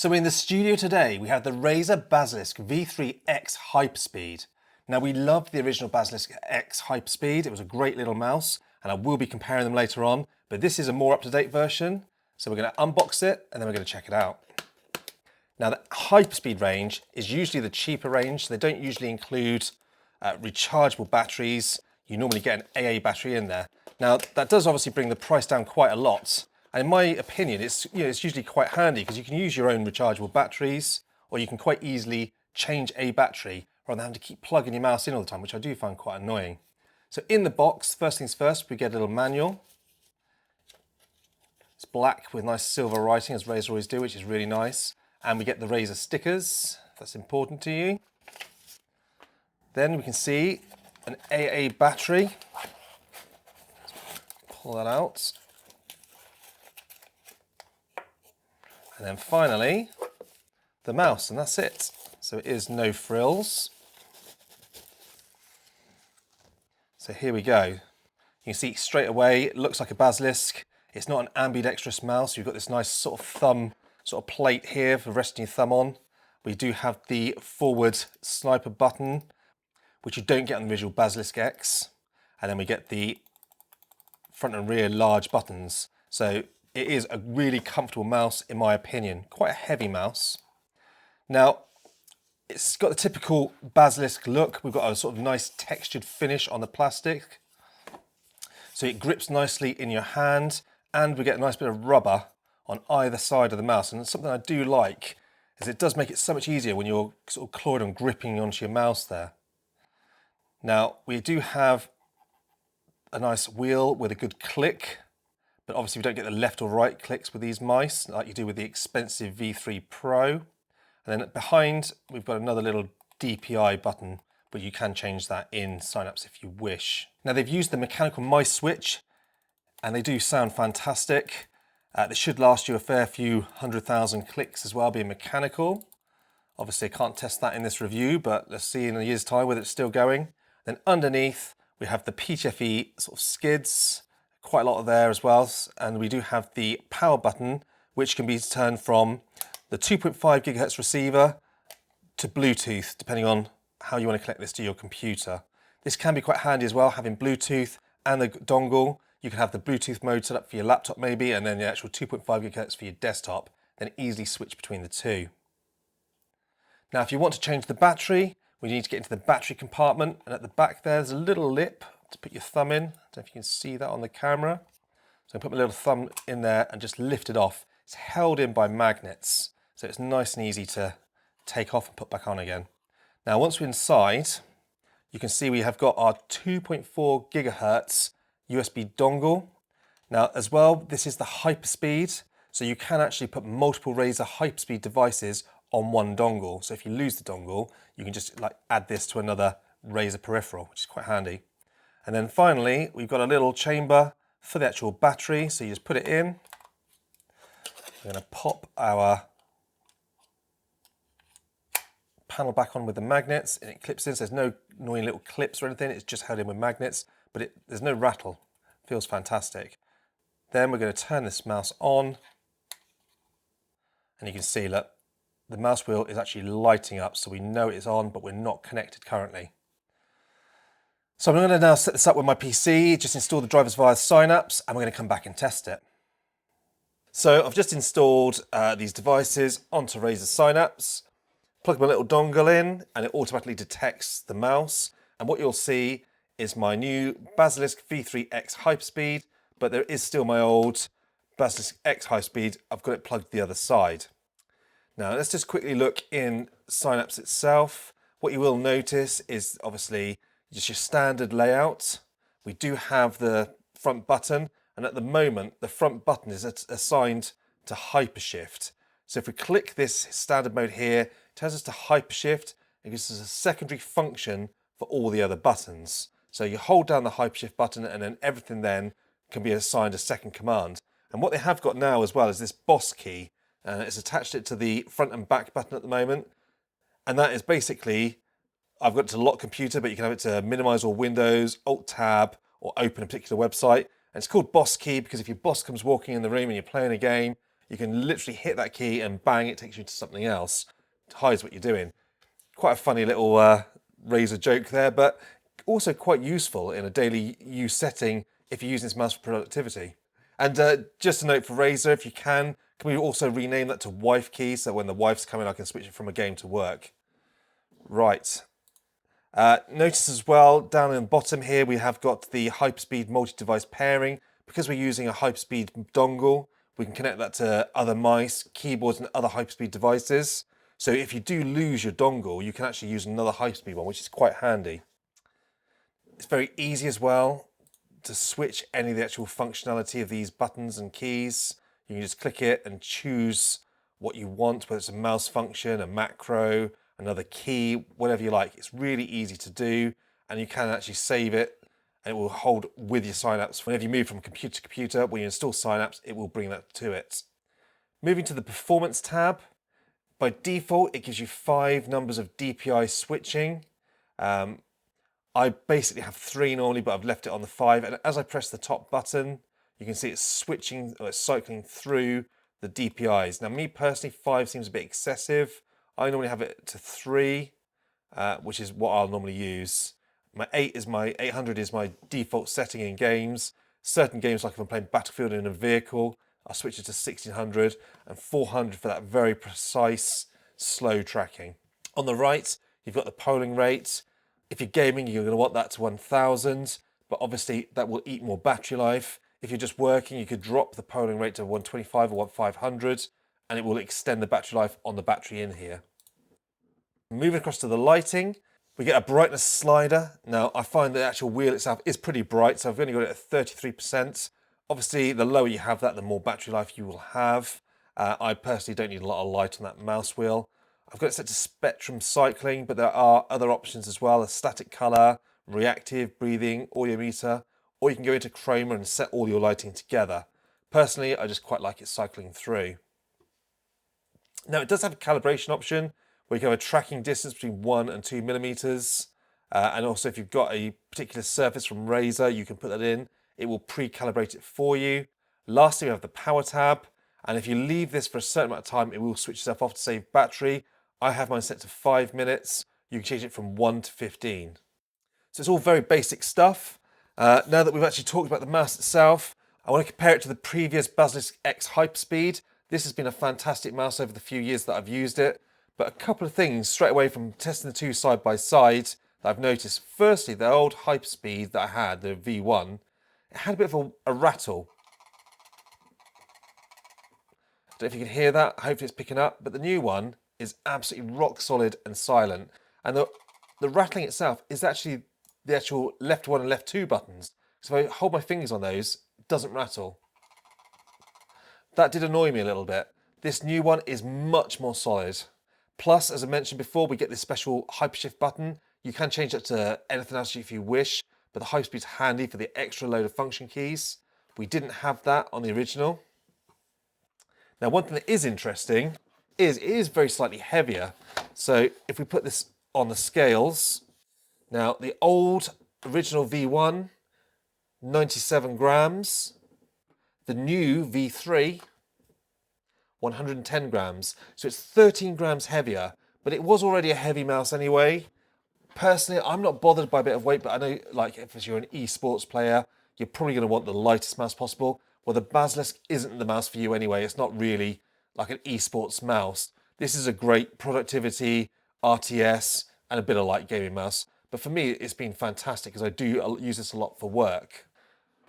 So in the studio today, we have the Razer Basilisk V3X Hyperspeed. Now we loved the original Basilisk X Hyperspeed. It was a great little mouse, and I will be comparing them later on, but this is a more up-to-date version. So we're going to unbox it, and then we're going to check it out. Now the Hyperspeed range is usually the cheaper range. They don't usually include rechargeable batteries. You normally get an AA battery in there. Now that does obviously bring the price down quite a lot. And in my opinion, it's usually quite handy because you can use your own rechargeable batteries, or you can quite easily change a battery rather than having to keep plugging your mouse in all the time, which I do find quite annoying. So in the box, first things first, we get a little manual. It's black with nice silver writing, as Razer always do, which is really nice. And we get the Razer stickers, if that's important to you. Then we can see an AA battery. Pull that out. And then finally, the mouse, and that's it. So it is no frills. So here we go. You can see straight away, it looks like a Basilisk. It's not an ambidextrous mouse. You've got this nice sort of thumb, sort of plate here for resting your thumb on. We do have the forward sniper button, which you don't get on the original Basilisk X. And then we get the front and rear large buttons. So it is a really comfortable mouse, in my opinion. Quite a heavy mouse. Now, it's got the typical Basilisk look. We've got a sort of nice textured finish on the plastic. So it grips nicely in your hand, and we get a nice bit of rubber on either side of the mouse. And something I do like is it does make it so much easier when you're sort of clawing and gripping onto your mouse there. Now, we do have a nice wheel with a good click. But obviously we don't get the left or right clicks with these mice like you do with the expensive V3 Pro. And then behind we've got another little DPI button, but you can change that in Synapse if you wish. Now they've used the mechanical mice switch, and they do sound fantastic. They should last you a fair few 100,000 clicks as well, being mechanical. Obviously I can't test that in this review, but let's see in a year's time whether it's still going. Then underneath we have the PTFE sort of skids. Quite a lot there as well, and we do have the power button, which can be turned from the 2.5 gigahertz receiver to Bluetooth, depending on how you want to connect this to your computer. This can be quite handy as well, having Bluetooth and the dongle. You can have the Bluetooth mode set up for your laptop maybe, and then the actual 2.5 gigahertz for your desktop, then easily switch between the two. Now if you want to change the battery, we need to get into the battery compartment, and at the back there's a little lip to put your thumb in. I don't know if you can see that on the camera. So I put my little thumb in there and just lift it off. It's held in by magnets, so it's nice and easy to take off and put back on again. Now once we're inside, you can see we have got our 2.4 gigahertz USB dongle. Now as well, this is the Hyperspeed, so you can actually put multiple Razer Hyperspeed devices on one dongle. So if you lose the dongle, you can just add this to another Razer peripheral, which is quite handy. And then finally, we've got a little chamber for the actual battery. So you just put it in. We're going to pop our panel back on with the magnets, and it clips in. So there's no annoying little clips or anything. It's just held in with magnets, but there's no rattle. It feels fantastic. Then we're going to turn this mouse on, and you can see that the mouse wheel is actually lighting up, so we know it's on, but we're not connected currently. So I'm going to now set this up with my PC, just install the drivers via Synapse, and we're going to come back and test it. So I've just installed these devices onto Razer Synapse, plug my little dongle in, and it automatically detects the mouse. And what you'll see is my new Basilisk V3X Hyperspeed, but there is still my old Basilisk X Hyperspeed. I've got it plugged the other side. Now let's just quickly look in Synapse itself. What you will notice is obviously just your standard layout. We do have the front button, and at the moment the front button is assigned to Hypershift. So if we click this standard mode here, it tells us to Hypershift. It gives us a secondary function for all the other buttons. So you hold down the Hypershift button, and then everything then can be assigned a second command. And what they have got now as well is this boss key, and it's attached it to the front and back button at the moment. And that is basically, I've got it to lock computer, but you can have it to minimize all windows, Alt Tab, or open a particular website. And it's called boss key because if your boss comes walking in the room and you're playing a game, You can literally hit that key and bang, it takes you to something else. It hides what you're doing. Quite a funny little Razer joke there, but also quite useful in a daily use setting if you're using this mouse for productivity. And just a note for Razer, if you can we also rename that to wife key, so when the wife's coming I can switch it from a game to work. Right. Notice as well, down in the bottom here, we have got the Hyperspeed multi-device pairing. Because we're using a Hyperspeed dongle, we can connect that to other mice, keyboards, and other Hyperspeed devices. So if you do lose your dongle, you can actually use another Hyperspeed one, which is quite handy. It's very easy as well to switch any of the actual functionality of these buttons and keys. You can just click it and choose what you want, whether it's a mouse function, a macro, another key, whatever you like. It's really easy to do, and you can actually save it and it will hold with your Synapse. Whenever you move from computer to computer, when you install Synapse, it will bring that to it. Moving to the Performance tab, by default, it gives you 5 numbers of DPI switching. I basically have 3 normally, but I've left it on the 5. And as I press the top button, you can see it's switching, or it's cycling through the DPIs. Now, me personally, 5 seems a bit excessive. I normally have it to 3, which is what I'll normally use. My 800 is my default setting in games. Certain games, like if I'm playing Battlefield in a vehicle, I'll switch it to 1600, and 400 for that very precise, slow tracking. On the right, you've got the polling rate. If you're gaming, you're going to want that to 1000, but obviously that will eat more battery life. If you're just working, you could drop the polling rate to 125 or 1500, and it will extend the battery life on the battery in here. Moving across to the lighting, we get a brightness slider. Now, I find the actual wheel itself is pretty bright, so I've only got it at 33%. Obviously, the lower you have that, the more battery life you will have. I personally don't need a lot of light on that mouse wheel. I've got it set to spectrum cycling, but there are other options as well, as static color, reactive, breathing, audio meter, or you can go into Chroma and set all your lighting together. Personally, I just quite like it cycling through. Now, it does have a calibration option, where you can have a tracking distance between 1 and 2 millimeters. And also, if you've got a particular surface from Razer, you can put that in. It will pre-calibrate it for you. Lastly, we have the power tab. And if you leave this for a certain amount of time, it will switch itself off to save battery. I have mine set to 5 minutes. You can change it from 1 to 15. So it's all very basic stuff. Now that we've actually talked about the mouse itself, I want to compare it to the previous Basilisk X Hyperspeed. This has been a fantastic mouse over the few years that I've used it. But a couple of things straight away from testing the two side by side that I've noticed. Firstly, the old Hyperspeed that I had, the V1, it had a bit of a rattle. I don't know if you can hear that. Hopefully it's picking up. But the new one is absolutely rock solid and silent. And the rattling itself is actually the actual left 1 and left 2 buttons. So if I hold my fingers on those, it doesn't rattle. That did annoy me a little bit. This new one is much more solid. Plus, as I mentioned before, we get this special Hypershift button. You can change that to anything else if you wish, but the Hyperspeed's handy for the extra load of function keys. We didn't have that on the original. Now, one thing that is interesting is it is very slightly heavier. So if we put this on the scales, now the old original V1, 97 grams. The new V3, 110 grams. So it's 13 grams heavier, but it was already a heavy mouse anyway. Personally, I'm not bothered by a bit of weight, but I know, like, if you're an esports player, you're probably going to want the lightest mouse possible. Well, the Basilisk isn't the mouse for you anyway. It's not really like an esports mouse. This is a great productivity, RTS, and a bit of light gaming mouse. But for me, it's been fantastic because I do use this a lot for work.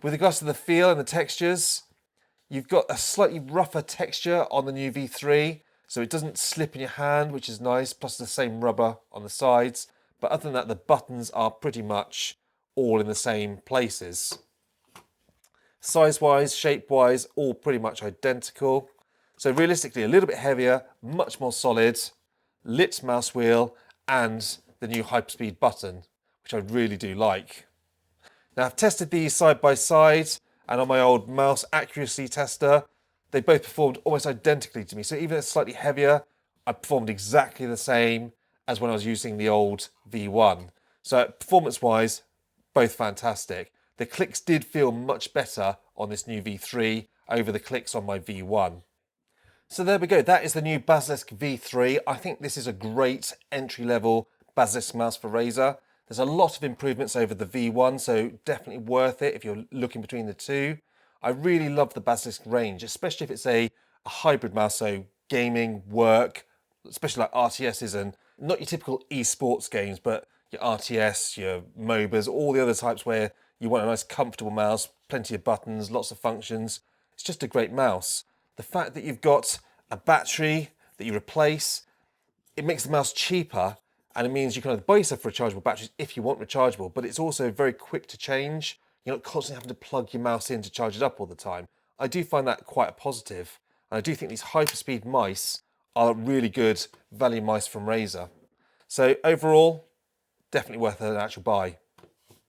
With regards to the feel and the textures, you've got a slightly rougher texture on the new V3, so it doesn't slip in your hand, which is nice, plus the same rubber on the sides. But other than that, the buttons are pretty much all in the same places. Size-wise, shape-wise, all pretty much identical. So realistically, a little bit heavier, much more solid, lit mouse wheel, and the new Hyperspeed button, which I really do like. Now, I've tested these side by side, and on my old mouse accuracy tester, they both performed almost identically to me. So even though it's slightly heavier, I performed exactly the same as when I was using the old V1. So performance-wise, both fantastic. The clicks did feel much better on this new V3 over the clicks on my V1. So there we go. That is the new Basilisk V3. I think this is a great entry-level Basilisk mouse for Razer. There's a lot of improvements over the V1, so definitely worth it if you're looking between the two. I really love the Basilisk range, especially if it's a hybrid mouse, so gaming, work, especially like RTSs and not your typical esports games, but your RTS, your MOBAs, all the other types where you want a nice comfortable mouse, plenty of buttons, lots of functions. It's just a great mouse. The fact that you've got a battery that you replace, it makes the mouse cheaper, and it means you can either buy yourself rechargeable batteries if you want rechargeable, but it's also very quick to change. You're not constantly having to plug your mouse in to charge it up all the time. I do find that quite a positive, and I do think these Hyperspeed mice are really good value mice from Razer. So overall, definitely worth an actual buy.